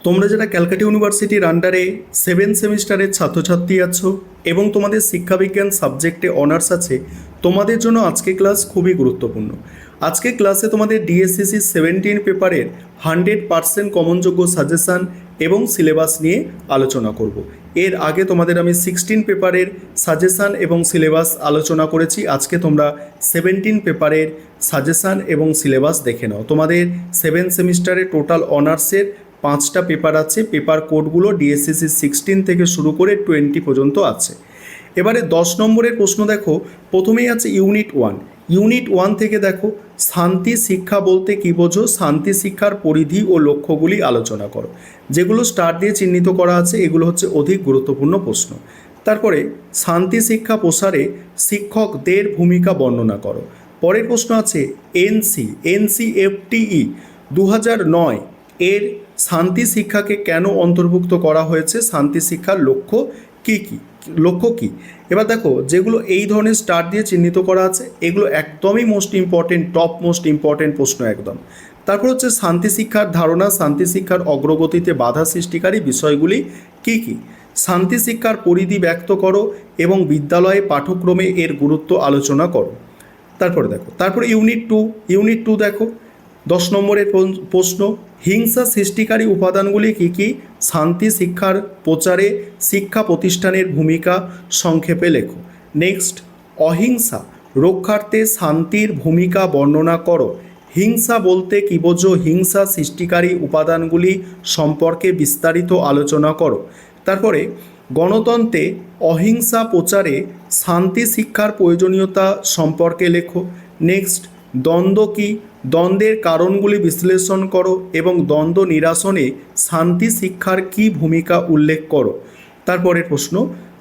তোমরা যারা ক্যালকাটা ইউনিভার্সিটির আন্ডারে 7 সেমিস্টারের ছাত্রছাত্রী আছো এবং তোমাদের শিক্ষাবিজ্ঞান সাবজেক্টে অনার্স আছে, তোমাদের জন্য আজকে ক্লাস খুবই গুরুত্বপূর্ণ। আজকে ক্লাসে তোমাদের ডিএসসিসি 17 পেপারের 100% কমনযোগ্য সাজেশান এবং সিলেবাস নিয়ে আলোচনা করব। এর আগে তোমাদের আমি 16 পেপারের সাজেশান এবং সিলেবাস আলোচনা করেছি। আজকে তোমরা 17 পেপারের সাজেশান এবং সিলেবাস দেখে নাও। তোমাদের 7 সেমিস্টারে টোটাল অনার্সের 5টা পেপার আছে। পেপার কোডগুলো ডিএসসিসি 16 থেকে শুরু করে 20 পর্যন্ত আছে। এবারে 10 নম্বরের প্রশ্ন দেখো, প্রথমেই আছে ইউনিট 1। ইউনিট 1 থেকে দেখো, শান্তি শিক্ষা বলতে কী বোঝো, শান্তি শিক্ষার পরিধি ও লক্ষ্যগুলি আলোচনা করো। যেগুলো স্টার দিয়ে চিহ্নিত করা আছে এগুলো হচ্ছে অধিক গুরুত্বপূর্ণ প্রশ্ন। তারপরে শান্তি শিক্ষা প্রসারে শিক্ষকদের ভূমিকা বর্ণনা করো। পরের প্রশ্ন আছে এনসিএফটিই 2009 এর শান্তি শিক্ষাকে কেন অন্তর্ভুক্ত করা হয়েছে, শান্তি শিক্ষার লক্ষ্য কী। এবার দেখো, যেগুলো এই ধরনের স্টার দিয়ে চিহ্নিত করা আছে এগুলো একদমই most important, top most important প্রশ্ন একদম। তারপর হচ্ছে শান্তি শিক্ষার ধারণা, শান্তি শিক্ষার অগ্রগতিতে বাধা সৃষ্টিকারী বিষয়গুলি কী। শান্তি শিক্ষার পরিধি ব্যক্ত করো এবং বিদ্যালয়ে পাঠ্যক্রমে এর গুরুত্ব আলোচনা করো। তারপরে ইউনিট টু দেখো, 10 নম্বরের প্রশ্ন, হিংসা সৃষ্টিকারী উপাদানগুলি কী। শান্তি শিক্ষার প্রচারে শিক্ষা প্রতিষ্ঠানের ভূমিকা সংক্ষেপে লেখো। নেক্সট, অহিংসা রক্ষার্থে শান্তির ভূমিকা বর্ণনা করো। হিংসা বলতে কী বোঝো, হিংসা সৃষ্টিকারী উপাদানগুলি সম্পর্কে বিস্তারিত আলোচনা করো। তারপরে গণতন্ত্রে অহিংসা প্রচারে শান্তি শিক্ষার প্রয়োজনীয়তা সম্পর্কে লেখো। নেক্সট, দ্বন্দ্ব কী, দ্বন্দ্বের কারণগুলি বিশ্লেষণ করো এবং দ্বন্দ্ব নিরসনে শান্তি শিক্ষার কী ভূমিকা উল্লেখ করো। তারপরের প্রশ্ন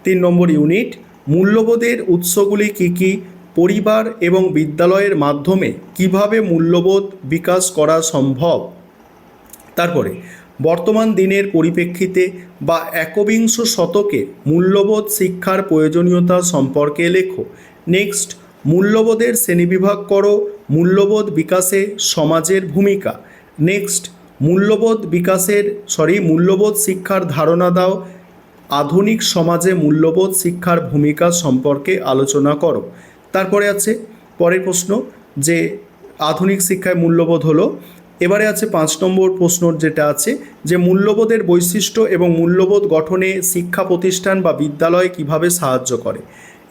3 নম্বর ইউনিট, মূল্যবোধের উৎসগুলি কী। পরিবার এবং বিদ্যালয়ের মাধ্যমে কিভাবে মূল্যবোধ বিকাশ করা সম্ভব। তারপরে বর্তমান দিনের পরিপ্রেক্ষিতে বা একবিংশ শতকে মূল্যবোধ শিক্ষার প্রয়োজনীয়তা সম্পর্কে লেখো। নেক্সট, মূল্যবোধের শ্রেণীবিভাগ করো। মূল্যবোধ বিকাশে সমাজের ভূমিকা। নেক্সট, মূল্যবোধ শিক্ষার ধারণা দাও। আধুনিক সমাজে মূল্যবোধ শিক্ষার ভূমিকা সম্পর্কে আলোচনা করো। তারপরে আছে পরের প্রশ্ন, যে আধুনিক শিক্ষায় মূল্যবোধ হলো। এবারে আছে 5 নম্বর প্রশ্ন, যেটা আছে যে মূল্যবোধের বৈশিষ্ট্য এবং মূল্যবোধ গঠনে শিক্ষা প্রতিষ্ঠান বা বিদ্যালয় কিভাবে সাহায্য করে।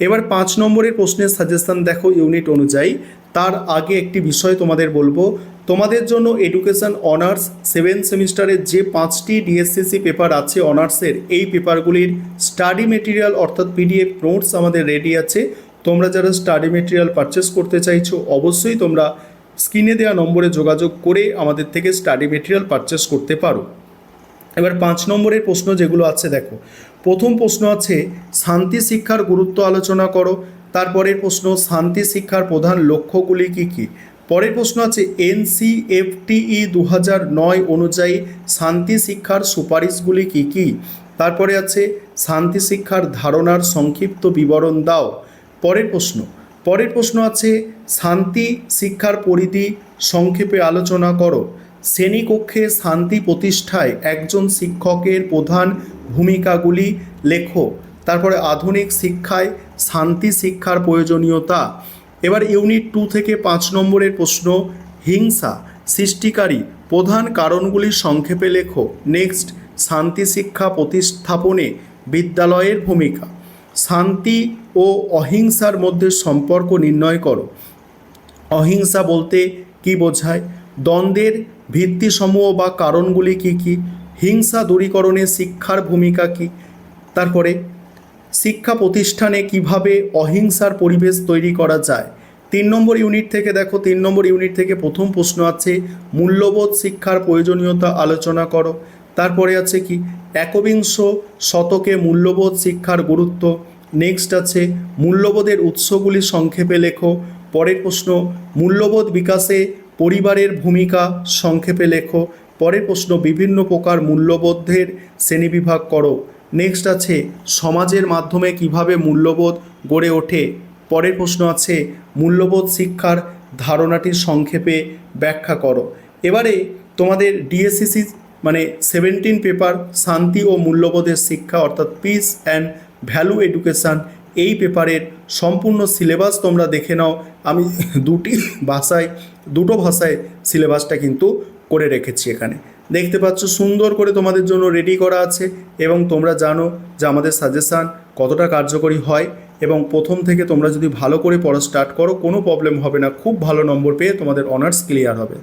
এবার 5 নম্বরের প্রশ্নের সাজেশন দেখো ইউনিট অনুযায়ী। তার আগে একটি বিষয় তোমাদের বলবো, তোমাদের জন্য এডুকেশন অনার্স 7 সেমিস্টারের যে 5টি ডিএসসিসি পেপার আছে অনার্সের, এই পেপারগুলির স্টাডি মেটেরিয়াল অর্থাৎ পিডিএফ নোটস আমাদের রেডি আছে। তোমরা যারা স্টাডি মেটেরিয়াল পারচেস করতে চাইছো অবশ্যই তোমরা স্ক্রিনে দেওয়া নম্বরে যোগাযোগ করে আমাদের থেকে স্টাডি মেটেরিয়াল পারচেস করতে পারো। এবার 5 নম্বরের প্রশ্ন যেগুলো আছে দেখো, প্রথম প্রশ্ন আছে শান্তি শিক্ষার গুরুত্ব আলোচনা করো। তারপরের প্রশ্ন, শান্তি শিক্ষার প্রধান লক্ষ্যগুলি কী। পরের প্রশ্ন আছে এনসিএফটিই 2009 অনুযায়ী শান্তি শিক্ষার সুপারিশগুলি কী। তারপরে আছে শান্তি শিক্ষার ধারণার সংক্ষিপ্ত বিবরণ দাও। পরের প্রশ্ন আছে শান্তি শিক্ষার পরিধি সংক্ষেপে আলোচনা করো। শ্রেণীকক্ষে শান্তি প্রতিষ্ঠায় একজন শিক্ষকের প্রধান ভূমিকাগুলি লেখো। তারপরে আধুনিক শিক্ষায় শান্তি শিক্ষার প্রয়োজনীয়তা। এবার ইউনিট 2 থেকে 5 নম্বরের প্রশ্ন, হিংসা সৃষ্টিকারী প্রধান কারণগুলি সংক্ষেপে লেখো। নেক্সট, শান্তি শিক্ষা প্রতিস্থাপনে বিদ্যালয়ের ভূমিকা। শান্তি ও অহিংসার মধ্যে সম্পর্ক নির্ণয় করো। অহিংসা বলতে কী বোঝায়, দ্বন্দ্বের ভিত্তিসমূহ বা কারণগুলি কী। হিংসা দূরীকরণে শিক্ষার ভূমিকা কী। তারপরে শিক্ষা প্রতিষ্ঠানে কিভাবে অহিংসার পরিবেশ তৈরি করা যায়। 3 নম্বর ইউনিট থেকে দেখো, 3 নম্বর ইউনিট থেকে প্রথম প্রশ্ন আছে মূল্যবোধ শিক্ষার প্রয়োজনীয়তা আলোচনা করো। তারপরে আছে কি একবিংশ শতকে মূল্যবোধ শিক্ষার গুরুত্ব। নেক্সট আছে মূল্যবোধের উৎসগুলি সংক্ষেপে লেখো। পরের প্রশ্ন, মূল্যবোধ বিকাশে পরিবারের ভূমিকা সংক্ষেপে লেখো। পরের প্রশ্ন, বিভিন্ন প্রকার মূল্যবোধের শ্রেণীবিভাগ করো। নেক্সট আছে সমাজের মাধ্যমে কিভাবে মূল্যবোধ গড়ে ওঠে। পরের প্রশ্ন আছে মূল্যবোধ শিক্ষার ধারণাটি সংক্ষেপে ব্যাখ্যা করো। এবারে তোমাদের ডিএসসিসি মানে 17 পেপার শান্তি ও মূল্যবোধের শিক্ষা অর্থাৎ পিস অ্যান্ড ভ্যালু এডুকেশান, এই পেপারের সম্পূর্ণ সিলেবাস তোমরা দেখে নাও। আমি দুটো ভাষায় সিলেবাসটা কিন্তু করে রেখেছি এখানে, দেখতে পাচ্ছ সুন্দর করে তোমাদের জন্য রেডি করা আছে। এবং তোমরা জানো যে আমাদের সাজেশান কতটা কার্যকরী হয়, এবং প্রথম থেকে তোমরা যদি ভালো করে পড়া স্টার্ট করো কোনো প্রবলেম হবে না, খুব ভালো নম্বর পেয়ে তোমাদের অনার্স ক্লিয়ার হবে।